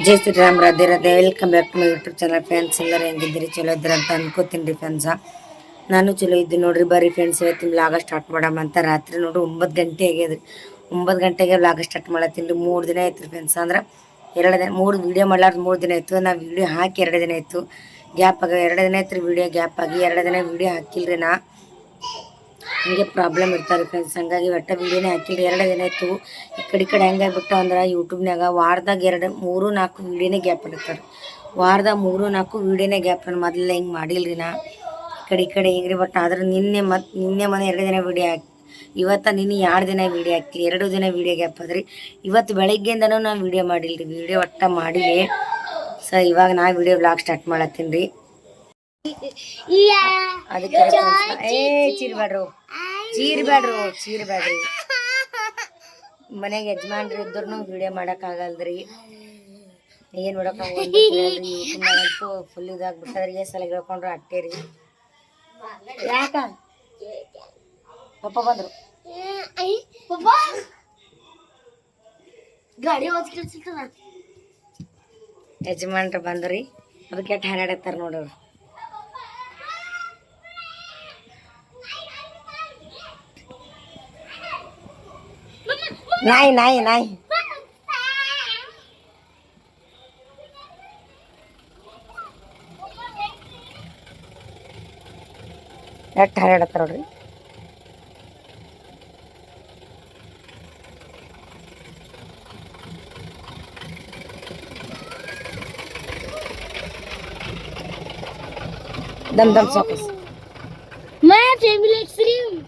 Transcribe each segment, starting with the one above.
Jai Shriram, Radhe Radhe. Welcome back to my YouTube channel friends. ಎಲ್ಲರೂ ಹೆಂಗಿದ್ದೀರಿ? ಚಲೋ ಇದ್ದೀರ ಅಂತ ಅನ್ಕೋತೀನಿ ರೀ ಫ್ರೆಂಡ್ಸ. ನಾನು ಚಲೋ ಇದ್ದೀನಿ ನೋಡ್ರಿ. ಬರ್ರಿ ಫ್ರೆಂಡ್ಸ್, ಇವತ್ತಿನ ವ್ಲಾಗ ಸ್ಟಾರ್ಟ್ ಮಾಡಮ್ಮ ಅಂತ. ರಾತ್ರಿ ನೋಡ್ರಿ 9 ಗಂಟೆ ಆಗ್ಯದ್ರಿ. 9 ಗಂಟೆಗೆ ವ್ಲಾಗ ಸ್ಟಾರ್ಟ್ ಮಾಡತ್ತೀನಿ ರೀ. 3 ದಿನ ಆಯ್ತು ರೀ ಫ್ರೆಂಡ್ಸ್. ಅಂದ್ರೆ 2 ದಿನ, 3 ವೀಡಿಯೋ ಮಾಡ್ಲಾರ್ದು 3 ದಿನ ಆಯಿತು. ನಾ ವೀಡಿಯೋ ಹಾಕಿ 2 ದಿನ ಆಯಿತು. ಗ್ಯಾಪ್ ಆಗಿ 2 ದಿನ ಆಯ್ತು ರೀ ವೀಡಿಯೋ ಗ್ಯಾಪ್ ಆಗಿ. 2 ದಿನ ವೀಡಿಯೋ ಹಾಕಿಲ್ರಿ ನಾ. ಹಂಗೆ ಪ್ರಾಬ್ಲಮ್ ಇರ್ತಾರೆ ಫ್ರೆಂಡ್ಸ್. ಹಂಗಾಗಿ ಒಟ್ಟ ವೀಡಿಯೋನೇ ಹಾಕಿಲ್ರಿ. 2 ದಿನ ಆಯಿತು. ಈ ಕಡೆ ಹೆಂಗಾಗ್ಬಿಟ್ಟು ಅಂದ್ರೆ ಯೂಟ್ಯೂಬ್ನಾಗ ವಾರದಾಗ 2, 3, 4 ವೀಡಿಯೋನೇ ಗ್ಯಾಪ್ ಇರ್ತಾರೆ. ವಾರದಾಗ 3, 4 ವೀಡಿಯೋನೇ ಗ್ಯಾಪ್. ಮೊದಲೆಲ್ಲ ಹಿಂಗೆ ಮಾಡಿಲ್ರಿ ನಾ. ಈ ಕಡೆ ಹಿಂಗ್ರಿ. ಬಟ್ ಆದ್ರೆ ನಿನ್ನೆ ಮೊನ್ನೆ 2 ದಿನ ವೀಡಿಯೋ ಹಾಕಿ, ಇವತ್ತು ನಿನ್ನೆ 2 ದಿನ ವೀಡಿಯೋ ಹಾಕಿ, 2 ದಿನ ವೀಡಿಯೋ ಗ್ಯಾಪ್ ಅದ್ರಿ. ಇವತ್ತು ಬೆಳಗ್ಗೆಯಿಂದನೂ ನಾನು ವೀಡಿಯೋ ಮಾಡಿಲ್ರಿ. ವೀಡಿಯೋ ಒಟ್ಟ ಮಾಡಿಲ್ಲ. ಸೊ ಇವಾಗ ನಾ ವೀಡಿಯೋ ಬ್ಲಾಗ್ ಸ್ಟಾರ್ಟ್ ಮಾಡತ್ತೀನಿ ರೀ. ಅದಕ್ಕೆ ಚೀರ್ಬೇಡ್ರಿ. ಮನೆಗೆ ಯಜಮಾನ್ರಿ ಇದ್ರೂ ವೀಡಿಯೋ ಮಾಡೋಕ್ಕಾಗಲ್ರಿ. ಏನು ನೋಡೋಕ್ಕಾಗಲ್ರಿ. ಯೂಟ್ಯೂಬ್ನಾಗಂತೂ ಫುಲ್ ಇದಾಗ್ಬಿಟ್ಟದ್ರಿ. ಸಲ ಹೇಳ್ಕೊಂಡ್ರು ಅಟ್ಟೆ ರೀ. ಯಾಕ ಪಪ್ಪ ಬಂದ್ರು? ಗಾಡಿ ಯಜಮಾನ್ರು ಬಂದ್ರಿ. ಅದಕ್ಕೆ ಕೆಟ್ಟ ಹಾರಾಡತ್ತಾರ ನೋಡೋರು. ನಾಯಿ ಎಟ್ಟು ಹಾರಾಡತ್ತಾರ ನೋಡ್ರಿ. ದಮ್ ಸಾಕಸ್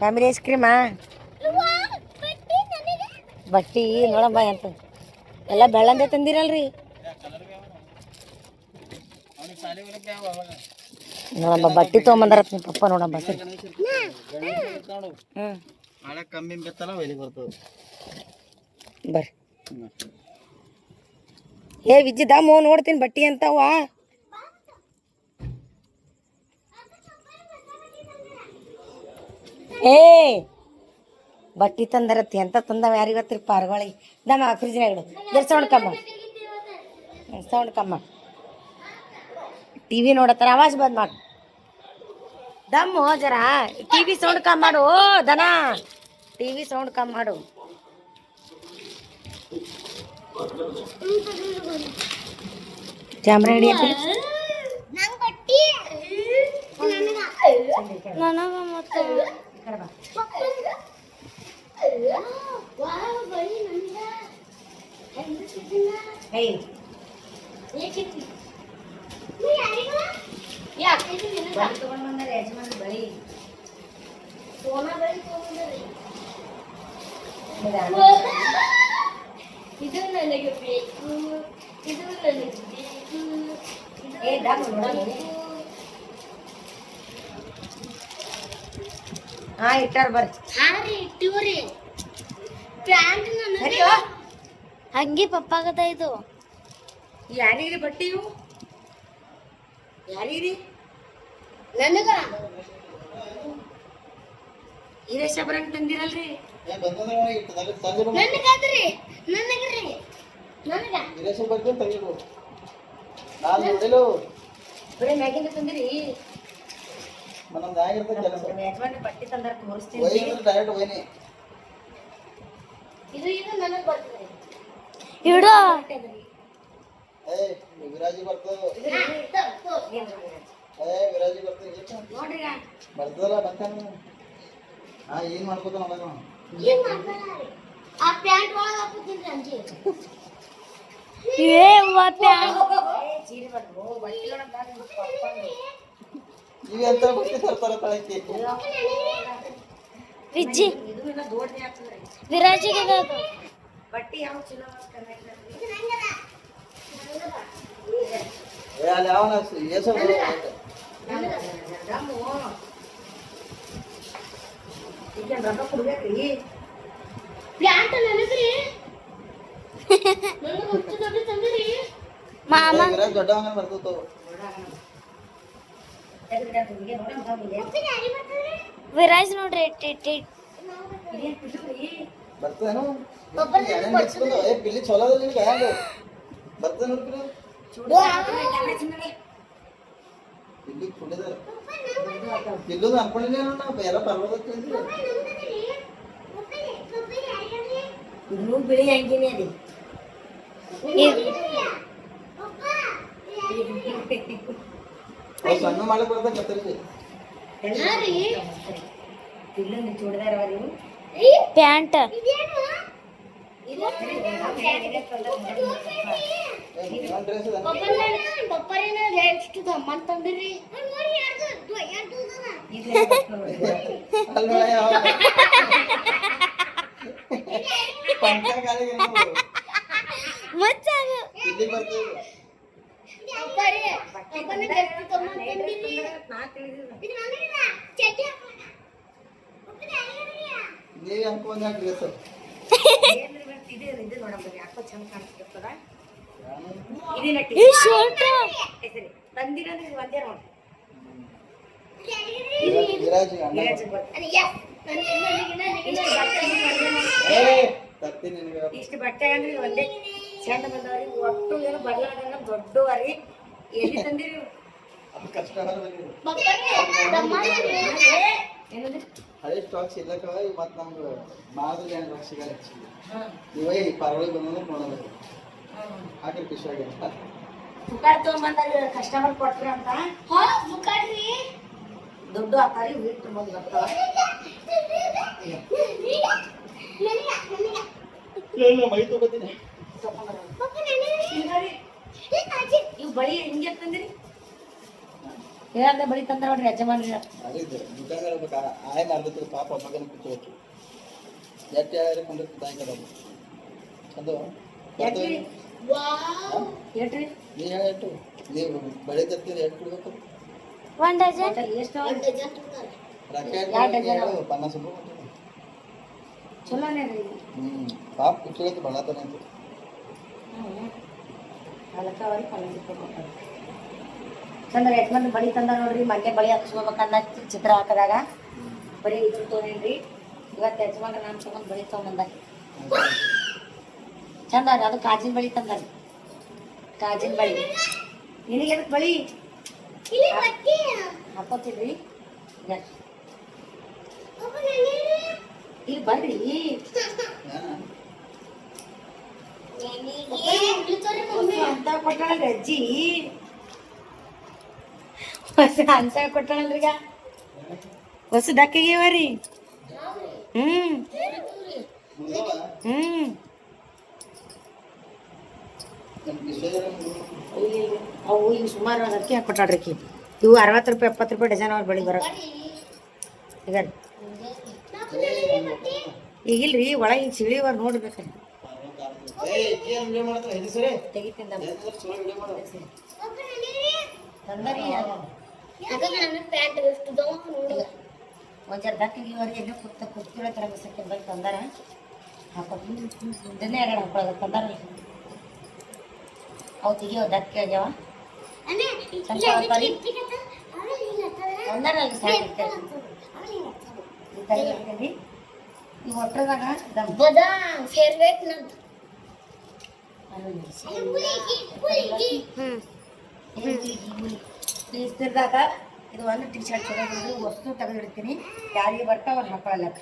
ಫ್ಯಾಮಿಲಿ ಐಸ್ ಕ್ರೀಮಾ ಬಟ್ಟಿ ನೋಡಮ್ಮ ಅಂತ ಎಲ್ಲ ಬೆಳ್ಳಂದೆ ತಂದಿರಲ್ರಿ. ನೋಡಮ್ಮ ಬಟ್ಟಿ ತೊಗೊಂಬಂದಾರ ನಿಮ್ಮ ಪಪ್ಪ. ನೋಡಮ್ಮ ಬರ್ರಿ. ಏ ವಿಜ್ಜಿ ದಮ್ಮು ನೋಡ್ತೀನಿ ಬಟ್ಟಿ ಅಂತವ. ಏ ಬಟ್ಟಿ ತಂದರತ್ತಿ ಅಂತ ತಂದವ ಯಾರಿಗತ್ತಿರಿ ಪಾರ್ಗಳಿಗೆ. ದಮ್ಮ ಫ್ರಿಜ್ನಾಗ ಇಡು. ಸೌಂಡ್ ಕಮ್ಮ ಟಿವಿ ನೋಡತ್ತಾರ. ಆವಾಜ್ ಬಂದ್ ಮಾಡು. ದಮ್ಮು ಜರ ಟಿವಿ ಸೌಂಡ್ ಕಮ್ಮಿ ಮಾಡು. ದನ ಟಿವಿ ಸೌಂಡ್ ಕಮ್ಮಿ ಮಾಡು. ಕ್ಯಾಮ್ರಾ ಹಿಡಿ ಅಂತ ಇದು ನನಗೆ ಬೇಕು, ಇದು ನನಗೆ ಬೇಕು. ಹಾ ಇಟ್ಟಾರ ಬರ್ರಿ. ಇಟ್ಟಿವ್ರಿ ಪ್ಯಾಂಟ್ ನನಗೆ ಹಂಗೆ ಪಪ್ಪಾಗದ. ಇದು ಯಾರಿಗ್ರಿ ಬಟ್ಟಿ? ಇವು ಯಾರಿಗ್ರಿ? ನನಗ ಹಿರೇಶ ಬರಂಗ್ ತಂದಿರಲ್ರಿ. ನನಗಾದ್ರಿ ನನಗ್ರಿ ನನಗ ಬರೀ ಮ್ಯಾಗಿಂದ ತಂದಿರಿ. ಯಜಮಾನ್ರಿ ಬಟ್ಟಿ ತಂದಾರ ತೋರಿಸ್ತೀನಿ. ಇದು ಇದು ನನಗೆ ಬರ್ತದೆ. ಇಡು ನೋಡ್ರಿ ಏನ್ ಮಾಡ್ಕೋತ ಆ ಪ್ಯಾಂಟ್ ಒಳಗೆ ಹಾಕೋತೀನಿ ಅಂಜಿ. ವಿರಾಜಿಗೆ ಬಟ್ಟಿ ಯಾವ ಚಲೋ ರೊಕ್ಕ ಕೊಡ್ಬೇಕ್ರಿ. ಪ್ಯಾಂಟ್ ನನಗ್ರಿ ತಂದಿರಿ ಮಾಮ. ದೊಡ್ಡ ಬರ್ತದ ವಿರಾಜ್ ನೋಡ್ರಿ ಬರ್ತೇನು ಪಿಲ್ಲಿ ಚಲೋ ಬರ್ತದೆ ನೋಡ್ರಿ ಚೂಡಿ ಇಲ್ಲಿ ಕುಡಿದಾರ ಇಲ್ಲೋದು ಅನ್ಕೊಂಡಿಲ್ಲ ನಾವು ಎಲ್ಲ ಪರ್ವದಕ್ಕೆ ಇದು ಬಿಳಿ ಹಂಗಿನೇ ಅದಿ ಸಣ್ಣ ಮಾಡಕ್ ಬರ್ತದೆ ಕತ್ತರಿಸಿ ಇಲ್ಲೊಂದು ಚೂಡಿದಾರ ನೀವು ಪ್ಯಾಂಟ್ ಡ್ರೆಸ್ ಪಪ್ಪರೇನ ಎಷ್ಟು ದಮ್ಮನ್ ತಂದಿರಿ ಅಲ್ಲ ಪಂಚ ಕಾಲಿಗೆ ಮಚ್ಚಾಗ ಇಲ್ಲಿ ಬರ್ತದೆ ಪಪ್ಪರೇ ಪಪ್ಪನ ಎಷ್ಟು ದಮ್ಮನ್ ತಂದಿರಿ ನೀವೇ ಅನ್ಕೊಂಡ ಡ್ರೆಸ್ ಇದು ನೋಡಮ್ಮ ಯಾಕೋ ಚಂದ ಕಾಣಿಸ್ತಿರ್ತದ ಈ ಶರ್ಟ್ ತಂದಿರೋದ್ರೆ ಒಂದೇ ನೋಡಿ ವಿರಾಜ್ ಅಣ್ಣ ತತ್ತಿ ನಿನಗೆ ಇಷ್ಟು ಬಟ್ಟೆ ಅಂದ್ರೆ ಇದು ಒಂದೇ ಚಂದ ಬಂದವ್ರಿ ಒಟ್ಟು ಏನು ಬರ್ಲಾರ್ದಂಗ ದೊಡ್ಡವರಿ ಎಲ್ಲಿ ತಂದಿರಿ ಅದು ಕಷ್ಟ ಬಂದಿದೆ ಏನಂದ್ರೆ ಹಳೆ ಸ್ಟಾಕ್ಸ್ ಇಲ್ಲಕವ ಮತ್ತು ನಮ್ಗೆ ಮಾದರಿ ಏನು ರೊಕ್ಕ ಸಿಗಲ್ಲ ಇವೇ ಪರವಾಗಿ ಬಂದ್ರೆ ನೋಡೋದು ಹಾಕಿ ಖುಷಿ ಆಗಿಲ್ಲ ತುಕಾಡ್ ತಗೊಂಬಂದಾಗ ಕಸ್ಟಮರ್ ಕೊಟ್ರಿ ಅಂತ ದುಡ್ಡು ಹಾಕಾರಿ ವೀಟ್ ತುಂಬ ಬರ್ತಾವ ಮೈ ತಗೋತೀನಿ ಇವು ಬಳಿ ಹಿಂಗೆ ತಂದಿರಿ ಹೇಳ್ದೆ ಬಳಿ ತಂದ್ರ ನೋಡ್ರಿ ಯಜಮಾನ್ರಿ ಅದಿದ್ದು ದುಕಾನ್ದಾರ ಬೇಕಾ ಆಯ ಮಾಡ್ಬೇಕು ಪಾಪ ಮಗನ ಕೂತ್ಕೋಬೇಕು ಎಷ್ಟು ಯಾರು ಕೊಂಡಿರ್ತು ತಾಯಿ ಕಡೆ ಚಂದ ಎಟ್ರಿ ಎಟ್ರಿ ನೀ ಹೇಳ ಎಷ್ಟು ನೀವು ಬೆಳೆ ತರ್ತೀರಿ ಎಷ್ಟು ಕೊಡ್ಬೇಕು ಒಂದ್ ಡಜನ್ ಎಷ್ಟು ರೊಕ್ಕ ಎಷ್ಟು 50 ರೂಪಾಯಿ ಚಲೋನೇ ರೀ ಪಾಪ ಕೂತ್ಕೊಳ್ಳೋದು ಬಳತಾನೆ ಅಂತ ಅಲಕ್ಕವರಿ ಚಂದ್ರ ಯಜಮಾನ್ ಬಳಿ ತಂದ ನೋಡ್ರಿ ಮೊನ್ನೆ ಬಳಿ ಹಾಕಿಸ್ಕೋಬೇಕನ್ನ ಚಿತ್ರ ಹಾಕದಾಗ ಬರೀ ಇದ್ರ ತೊಗೊಂಡ್ರಿ ಇವತ್ತು ಯಜಮಾನ್ರ ನಾನು ತಗೊಂಡ್ ಬಳಿ ತಗೊಂಬಂದಾಗ ಚಂದ ರೀ ಅದು ಕಾಜಿನ ಬಳಿ ತಂದ ಕಾಜಿನ ಬಳಿ ನಿನಗೆ ಅದಕ್ಕೆ ಬಳಿ ಹಾಕೋತಿದ್ರಿ ಇಲ್ಲಿ ಬರ್ರಿ ಅಂತ ಕೊಟ್ಟಾಳಲ್ರಿ ಅಜ್ಜಿ ಅಂತ ಕೊಟ್ಟಾಳಲ್ರಿಗ ಹೊಸ ದಕ್ಕಿಗೆವರಿ ಹ್ಮ್ ಹ್ಮ್ ಅವು ಈಗ ಸುಮಾರು ಅದಕ್ಕೆ ಹಾಕೊಟ್ಟಾಳ್ರಿ ಆಕಿ ಇವು 60 ರೂಪಾಯಿ 70 ರೂಪಾಯಿ ಡಜನ್ ಅವ್ರ ಬಳಿ ಬರೋ ಈಗ ಈಗಿಲ್ರಿ ಒಳಗೆ ಹಿಂಗೆ ಸಿಳಿವರ್ ನೋಡ್ಬೇಕ್ರಿ ತೆಗಿತಿಂದ ತಂದರಿ ಪ್ಯಾಂಟ್ ಎಷ್ಟು ಒಂದು ಜರ ದಕ್ಕಿಗೆ ಇವರಿಗೆ ಎಲ್ಲ ಕುರ್ತಿರೋ ಥರ ಬಿಸಕ್ಕೆ ಬಂದು ತಂದಾರ ಹಾಕೋದು ಇದನ್ನೇ ಎರಡು ಹಾಕೊಳ್ಳೋದು ತಂದಾರಲ್ಲ ಅವು ತೆಗಿಯೋ ದಕ್ಕಿ ಆಗ್ಯಾವ ಒಂದರಲ್ಲಿ ಸಾಕಿರ್ತೇವೆ ಈ ಒಟ್ಟದಾಗ ದಮ್ ಫೇವ್ರೇಟ್ ನಂದು ಇಸ್ತಿರ್ದಾಗ ಇದು ಒಂದು ಟಿ ಶರ್ಟ್ ಚಲೋ ವಸ್ತು ತೆಗೆದಿಡ್ತೀನಿ ಯಾರಿಗೆ ಬರ್ತಾವ ಅವ್ರು ಹಾಕೊಳ್ಳಕ್ಕ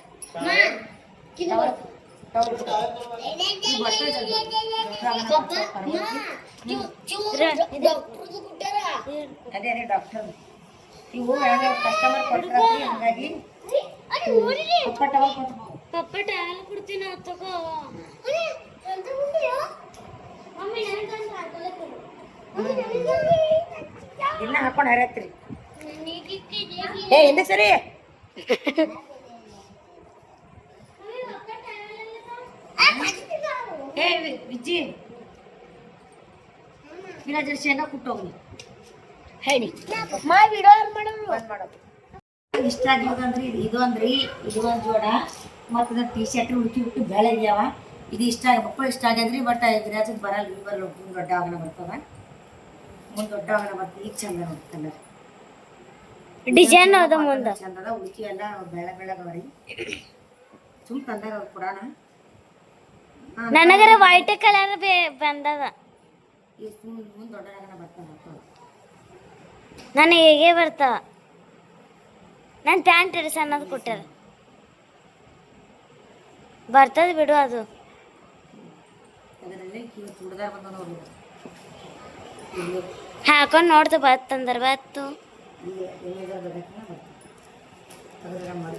ಅದೇ ಅದೇ ಡಾಕ್ಟರ್ ಇವು ಕಸ್ಟಮರ್ ಕೊಟ್ಟಿರ್ತೀವಿ ಹಂಗಾಗಿ ಪಪ್ಪ ಟ್ಯಾವಲ್ ಕೊಡ್ತೀನಿ ತಗೋ ದಿನ ಹಾಕೊಂಡು ಹರಿಯತ್ರಿ ಏ ಹಿಂದೆ ಸರಿ ಏ ವಿಜ್ಜಿ ವಿರಾಜ ಶೇಂಗಾ ಕುಟ್ಟೋಗ್ಲಿ ಹೇಳಿ ಬಂದ್ ಮಾಡೋದು ಇಷ್ಟ ಆಗಿರೋದಂದ್ರಿ ಇದು ಅಂದ್ರಿ ಇದು ಒಂದು ಜೋಡ ಮತ್ತು ಟಿ ಶರ್ಟ್ ಹುಡುಕಿ ಬಿಟ್ಟು ಬೆಳಗ್ಯಾವ ಇದು ಇಷ್ಟ ಮಕ್ಕಳು ಇಷ್ಟ ಆಗ್ಯದ್ರಿ ಬಟ್ ವಿರಾಜದ್ ಬರಲ್ಲ ಈ ಬರಲ್ಲ ಮುಂದೆ ದೊಡ್ಡ ಆಗನ ಬರ್ತದ ಮುಂದೆ ದೊಡ್ಡ ಆಗನ ಬರ್ತದೆ ಈಗ ಚಂದ ನೋಡ್ತಾನೆ ಡಿಸೈನ್ ಅದ ಮುಂದ ಚಂದದ ಉಳುಕಿ ಎಲ್ಲ ಬೆಳಗವರಿ ಸುಮ್ ತಂದಾರ ಅವ್ರು ಪುರಾಣ ನನಗರ ವೈಟ್ ಕಲರ್ ಬಂದದ ಈ ಮುಂದೆ ದೊಡ್ಡದಾಗನ ಬರ್ತಾನೆ ಹಾಕೊಂಡು ನನಗೆ ಹೇಗೆ ಬರ್ತಾವ. ನನ್ನ ಪ್ಯಾಂಟ್ ಇರಿಸ ಅನ್ನೋದು ಕೊಟ್ಟಾರ. ಬರ್ತದೆ ಬಿಡು ಅದು. ಅದರಲ್ಲಿ ಚೂಡಿದಾರ ಬಂದ ನೋಡಿ ಹಾಕೊಂಡು ನೋಡ್ತು ಬತ್ತಂದ್ರೆ ಬತ್ತು.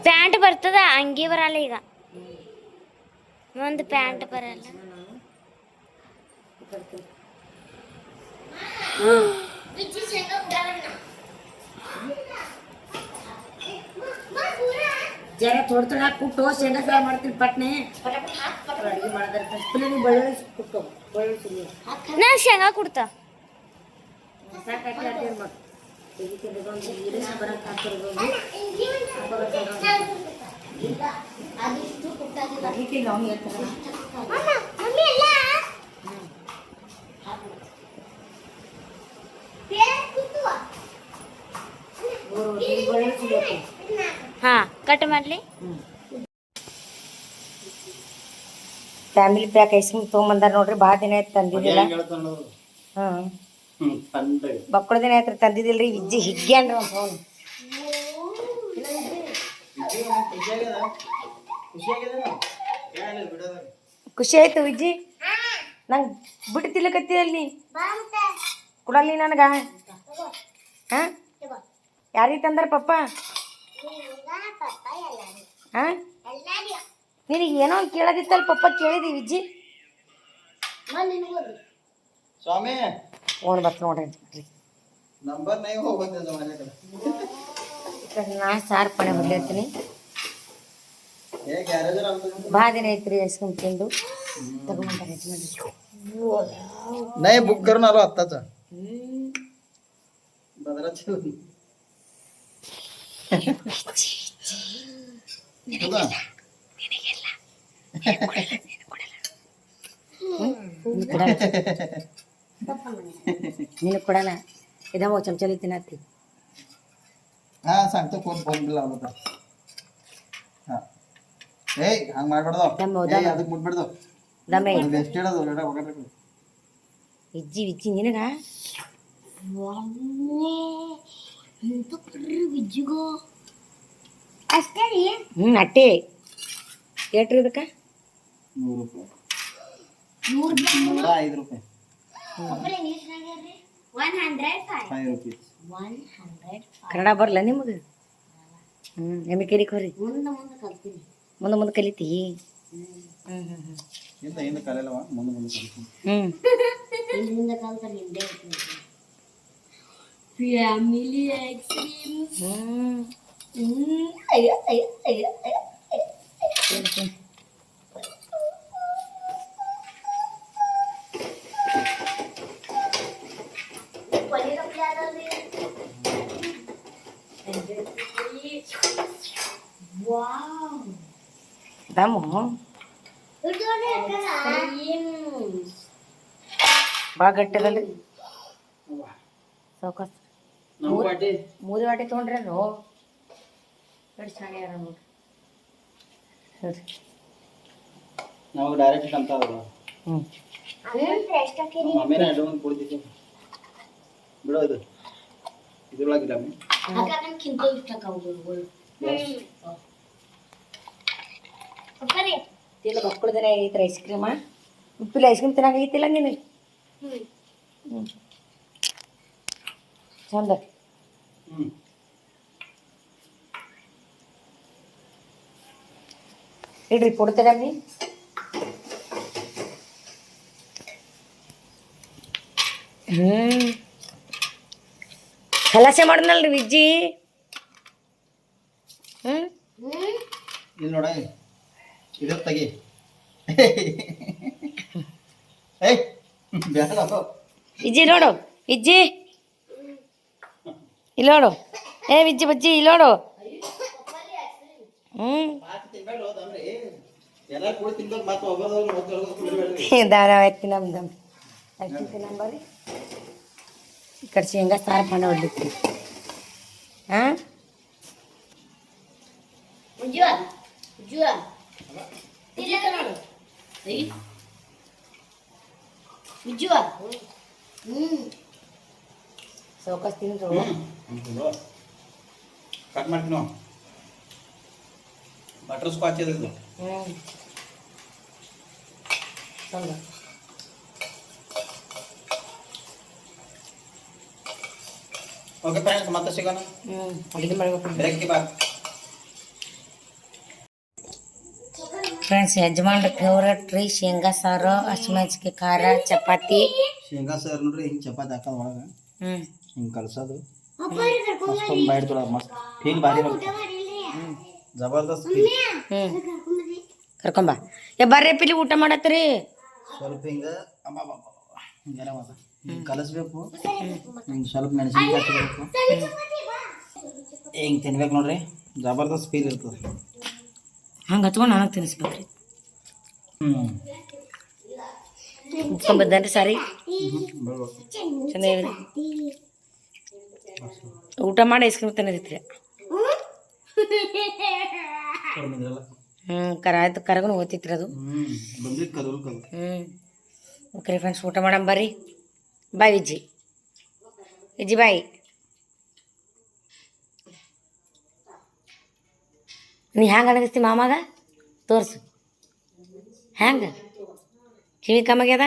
ಪ್ಯಾಂಟ್ ಬರ್ತದ, ಅಂಗಿ ಬರಲ್ಲ ಈಗ. ಒಂದು ಪ್ಯಾಂಟ್ ಬರಲ್ಲ. ಜರ ಥೋಡ್ ಥೋಡ ಕುಟ್ಟು ಶೇಂಗಾ ಫ್ರೈ ಮಾಡ್ತೀನಿ ಪಟ್ನೆ ಅಡುಗೆ ಮಾಡಿದ್ರೆ ನೀವು ಬೆಳ್ಳುಳ್ಳಿ ಕುಟ್ಟು ಬೆಳ್ಳುಳ್ಳಿ ಸುಮ್ಮನೆ ನಾ ಶೇಂಗಾ ಕುಡ್ತಾ ಸಾಕಾಗಿ ಅಡ್ಡೇನು ಮಾಡಿ ತೆಗಿತೀನಿ ಒಂದು ನೀರಿನ ಬರಕ್ಕೆ ಹಾಕಿರೋದು ಅದಕ್ಕಿಲ್ಲ ಅವ್ನು ಹೇಳ್ತಾರ ಬೆಳ್ಳುಳ್ಳಿ ಸುಲಿಯಕ್ಕೆ ಹಾ ಕಟ್ ಮಾಡ್ಲಿ. ಫ್ಯಾಮಿಲಿ ಪ್ಯಾಕ್ ಐಸ್ ಕ್ರೀಮ್ ತೊಗೊಂಬಂದಾರ ನೋಡ್ರಿ. ಭಾಳ ದಿನ ಆಯ್ತು ತಂದಿದ್ದಿಲ್ಲ. ಹಾಂ ಮಕ್ಕಳ ದಿನ ಆಯ್ತು ತಂದಿದ್ದಿಲ್ರಿ. ವಿಜ್ಜಿ ಹಿಗ್ಗ್ಯಾನ್ರಿ ಒಂದು ಫೋನ್. ಖುಷಿ ಆಯ್ತು ವಿಜ್ಜಿ. ನಂಗೆ ಬಿಟ್ಟು ತಿಲ್ಲಕತ್ತೀಯಲ್ಲಿ ಕೊಡಲ್ಲಿ ನನಗೆ. ಹಾಂ ಯಾರಿಗೆ ತಂದಾರ ಪಪ್ಪ? ಹಾಂ ನಿನಗೆ ಏನೋ ಒಂದು ಕೇಳೋದಿತ್ತಲ್ಲ ಪಪ್ಪ, ಕೇಳಿದಿ ವಿಜ್ಜಿ? स्वामी ಫೋನ್ ಬರ್ತ ನೋಡ್ರಿ. नंबर नहीं हो बंदे जमाने का ನಾ ಸಾರು ಪಣೆ ಹೊಡ್ಲಿರ್ತೀನಿ. ये गैरेज राम ಭಾಳ ದಿನ ಐತ್ರಿ ಐಸ್ ಕ್ರೀಮ್ ತಿಂದು. ತಗೊಂಡ್ಬಂತಾರೆ नहीं बुक करून आलो आत्ताच बदराची ನೀನು ಕೊಡಲ್ಲ. ಇದಾವ ಚಮಚಲಿ ತಿನ್ನತ್ತಿ. हा सांगतो कोण फोन बिल लावलं तर हा ए हंग ಮಾಡ್ಬಾರ್ದು. ಏ ಅದಕ್ಕೆ ಮುಟ್ಬಿಡ್ದು. ದಮ್ಮೆ ಎಷ್ಟು ಹೇಳೋದು ರೇಡ ಹೋಗಬೇಕು. ವಿಜ್ಜಿ ವಿಜ್ಜಿ ನಿನಗ ಅಷ್ಟೇ ರೀ. ಅಟ್ಟೆ ಏಟ್ರಿ ಇದಕ್ಕೆ? 100 ರೂಪಾಯಿ. 105 ರೂಪಾಯಿ. 5 ರೂಪಾಯಿ. ಕನ್ನಡ ಬರಲ್ಲ ನಿಮಗೆ? ನಿಮಗೆ ಕಲಿಕೋರಿ ಮುಂದೆ ಮುಂದೆ ಕಲಿತಿ. ಹಿಂದೆ ಹಿಂದೆ ಕಲಿಯಲ್ಲವ ಮುಂದೆ ಮುಂದೆ ಕಲಿತೀನಿ. Family ice cream. ದಮ್ಮು ಭಾಳ ಗಟ್ಟಿದಲ್ರಿ. ಸಾವ್ಕಾಸ ನಮ್ಮ ಪಾಟಿ ಮೂರು ವಾಟಿ ತೊಗೊಂಡ್ರಿ ಅದು ಎಷ್ಟು ಚೆನ್ನಾಗಿ ಯಾರ ನೋಡ್ರಿ. ನಾವು ಡೈರೆಕ್ಟ್ ಅಂತ ಅದ ಆಮೇಲೆ ಅಡ್ವಾನ್ಸ್ ಕೊಡ್ತೀವಿ ಬಿಡೋ ಇದು ಇದ್ರೊಳಗಿಲ್ಲ ತಿಲ್ಲ ಮಕ್ಕಳ ದಿನ ಐತ್ರ ಐಸ್ ಕ್ರೀಮ. ಉಪ್ಪಿಲ್ಲ ಐಸ್ ಕ್ರೀಮ್ ತಿನ್ನಾಗ ಐತಿಲ್ಲ ನಿನಗೆ? ಚಂದ ಇಡ್ರಿ ಕೊಡ್ತೀರಮ್ಮಿ. ಖಲಾಸೆ ಮಾಡನಲ್ರಿ ವಿಜ್ಜಿ. ಇಲ್ಲಿ ನೋಡ ಇದು ತೆಗಿ. ಏಯ್ ಬೇಡ ವಿಜ್ಜಿ ನೋಡು ವಿಜ್ಜಿ ಇಲ್ಲಿ ನೋಡು. ಏ ವಿಜ್ಜಿ ಬಜ್ಜಿ ಇಲ್ಲಿ ನೋಡು. ಎಲ್ಲಾರು ಕೂಡ ತಿನ್ಬೇಕು ಮತ್ತೆ ಒಬ್ಬರದವ್ರು ದಾರ ಆಯ್ತು ನಮ್ದು ಆಯ್ತು ನಂಬರಿ. ಈ ಕಡೆ ಶೇಂಗಾ ಸಾರು ಪಣ ಹೊಡ್ಲಿಕ್ಕೆ. ಹಾಂ ಸೌಕಾಸ್ ತಿಂದ್ರು ಕಟ್ ಮಾಡ್ತೀನಿ ನಾವು ಬಟರ್ ಸ್ಕಾಚ್ ಇದು ಚಂದ ಓಕೆ ಫ್ರೆಂಡ್ಸ್ ಮತ್ತೆ ಸಿಗೋಣ ಅಡುಗೆ ಮಾಡ್ಬೇಕು ಬ್ರೇಕ್ಗೆ ಬಾ ಫ್ರೆಂಡ್ಸ್ ಯಜಮಾನ್ರ ಫೇವ್ರೆಟ್ ರೀ ಶೇಂಗಾ ಸಾರು ಹಸಿಮೆಣಸಿಗೆ ಖಾರ ಚಪಾತಿ ಶೇಂಗಾ ಸರ್ ನೋಡ್ರಿ ಹಿಂಗೆ ಚಪಾತಿ ಹಾಕೋದು ಒಳಗೆ ಹ್ಞೂ ಹಿಂಗೆ ಕಲ್ಸೋದು ಮಸ್ತೊಂದು ಬಾಯ್ಡ್ತದ ಮಸ್ತ್ ಫೀಲ್ ಭಾರಿ ಬರ್ತದೆ ಜಬರ್ದಸ್ತ್ ಫೀಲ್ ಹ್ಞೂ ಕರ್ಕೊಂಬ ಬರ್ರಿ ಪಿಲಿ ಊಟ ಮಾಡತ್ತೀರಿ ಸ್ವಲ್ಪ ಹಿಂಗೆ ಹಿಂಗೆಲ್ಲ ಹಿಂಗೆ ಕಲಸ್ಬೇಕು ಹಿಂಗೆ ಸ್ವಲ್ಪ ಮೆಣಸಿನ್ಕಾಯಿ ಹಚ್ಚಬೇಕು ಹಿಂಗೆ ತಿನ್ಬೇಕು ನೋಡ್ರಿ ಜಬರ್ದಸ್ತ್ ಫೀಲ್ ಇರ್ತದೆ ಹಂಗೆ ಹಚ್ಕೊಂಡು ನನಗೆ ತಿನ್ನಿಸ್ಬೇಕ್ರಿ ಉಟ್ಕೊಂಬದ್ದೇನ್ರಿ ಸಾರಿ ಚಂದ ಹೇಳಿದ್ರಿ ಊಟ ಮಾಡಿ ಐಸ್ ಕ್ರೀಮ್ ತಿನ್ನದಿತ್ರಿ ಆಯ್ತು ಕರಗೂ ಓದ್ತಿತ್ರಿ ಅದು ಓಕೆ ಫ್ರೆಂಡ್ಸ್ ಊಟ ಮಾಡಮ್ ಬರ್ರಿ ಬಾಯ್ ವಿಜ್ಜಿ ವಿಜ್ಜಿ ಬಾಯ್ ನೀ ಹ್ಯಾಂಗೆ ಅಣಗಿಸ್ತಿ ಮಾಮಾಗ ತೋರ್ಸು ಹ್ಯಾಂಗೆ ಕಿವಿ ಕಮ್ಮಾಗ್ಯದ